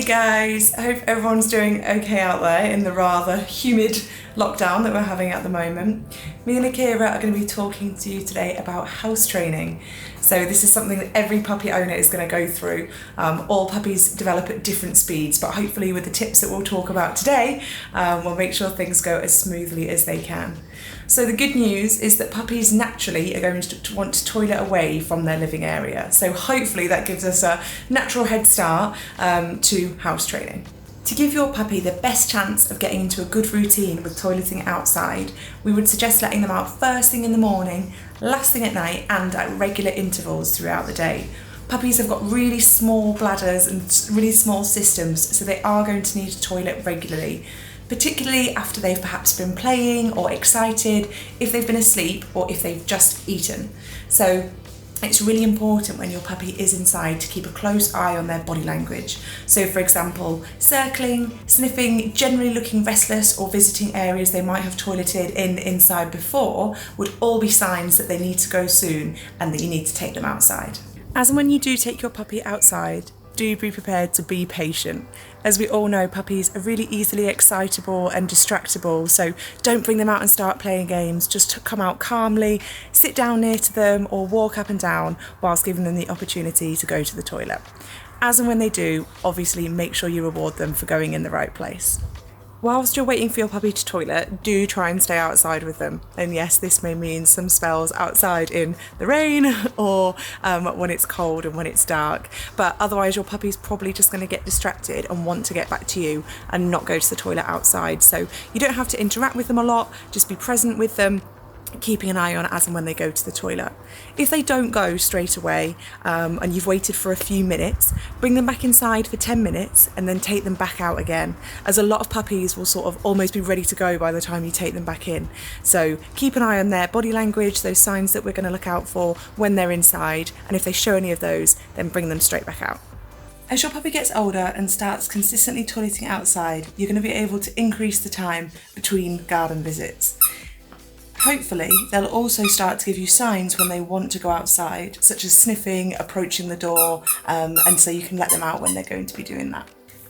Hey guys, I hope everyone's doing okay out there in the rather humid lockdown that we're having at the moment. Me and Akira are going to be talking to you today about house training. So this is something that every puppy owner is going to go through. All puppies develop at different speeds, but hopefully with the tips that we'll talk about today, we'll make sure things go as smoothly as they can. So the good news is that puppies naturally are going to want to toilet away from their living area. So hopefully that gives us a natural head start to house training. To give your puppy the best chance of getting into a good routine with toileting outside, we would suggest letting them out first thing in the morning, last thing at night, and at regular intervals throughout the day. Puppies have got really small bladders and really small systems, so they are going to need to toilet regularly, particularly after they've perhaps been playing or excited, if they've been asleep or if they've just eaten. So it's really important when your puppy is inside to keep a close eye on their body language. So for example, circling, sniffing, generally looking restless or visiting areas they might have toileted inside before would all be signs that they need to go soon and that you need to take them outside. As and when you do take your puppy outside, do be prepared to be patient. As we all know, puppies are really easily excitable and distractible, so don't bring them out and start playing games. Just come out calmly, sit down near to them or walk up and down whilst giving them the opportunity to go to the toilet. As and when they do, obviously make sure you reward them for going in the right place. Whilst you're waiting for your puppy to toilet, do try and stay outside with them. And yes, this may mean some spells outside in the rain or when it's cold and when it's dark. But otherwise your puppy's probably just going to get distracted and want to get back to you and not go to the toilet outside. So you don't have to interact with them a lot, just be present with them, keeping an eye on as and when they go to the toilet. If they don't go straight away and you've waited for a few minutes, bring them back inside for 10 minutes and then take them back out again, as a lot of puppies will sort of almost be ready to go by the time you take them back in. So keep an eye on their body language, those signs that we're going to look out for when they're inside, and if they show any of those, then bring them straight back out. As your puppy gets older and starts consistently toileting outside, you're going to be able to increase the time between garden visits. Hopefully, they'll also start to give you signs when they want to go outside, such as sniffing, approaching the door, and so you can let them out when they're going to be doing that.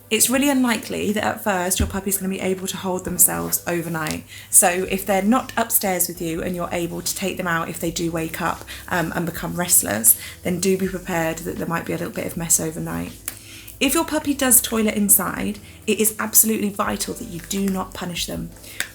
It's really unlikely that at first your puppy's going to be able to hold themselves overnight. So if they're not upstairs with you and you're able to take them out if they do wake up and become restless, then do be prepared that there might be a little bit of mess overnight. If your puppy does toilet inside, it is absolutely vital that you do not punish them.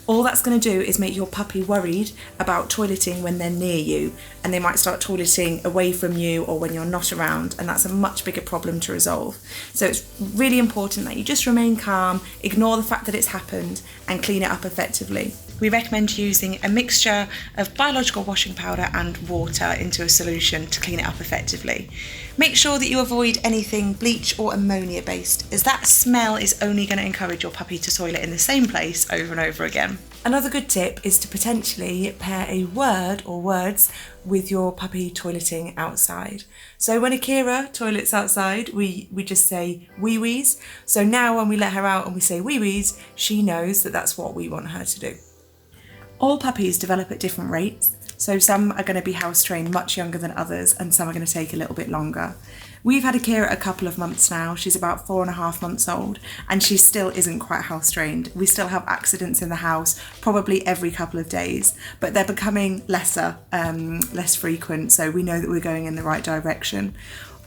All that's going to do is make your puppy worried about toileting when they're near you, and they might start toileting away from you or when you're not around, and that's a much bigger problem to resolve. So it's really important that you just remain calm, ignore the fact that it's happened, and clean it up effectively. We recommend using a mixture of biological washing powder and water into a solution to clean it up effectively. Make sure that you avoid anything bleach or ammonia based, as that smell is only going to encourage your puppy to toilet in the same place over and over again. Another good tip is to potentially pair a word or words with your puppy toileting outside. So when Akira toilets outside, we just say wee wees. So now when we let her out and we say wee wees, she knows that that's what we want her to do. All puppies develop at different rates, so some are going to be house trained much younger than others and some are going to take a little bit longer. We've had Akira a couple of months now. She's about 4.5 months old and she still isn't quite house trained. We still have accidents in the house probably every couple of days, but they're becoming less frequent, so we know that we're going in the right direction.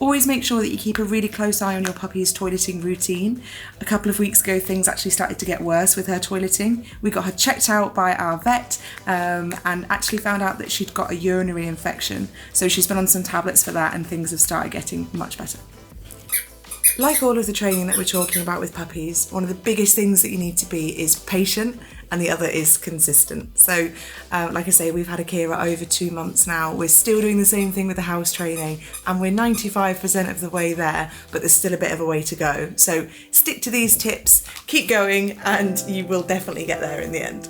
Always make sure that you keep a really close eye on your puppy's toileting routine. A couple of weeks ago, things actually started to get worse with her toileting. We got her checked out by our vet and actually found out that she'd got a urinary infection. So she's been on some tablets for that and things have started getting much better. Like all of the training that we're talking about with puppies, one of the biggest things that you need to be is patient, and the other is consistent. So like I say, we've had Akira over 2 months now. We're still doing the same thing with the house training and we're 95% of the way there, but there's still a bit of a way to go. So stick to these tips, keep going, and you will definitely get there in the end.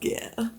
Yeah.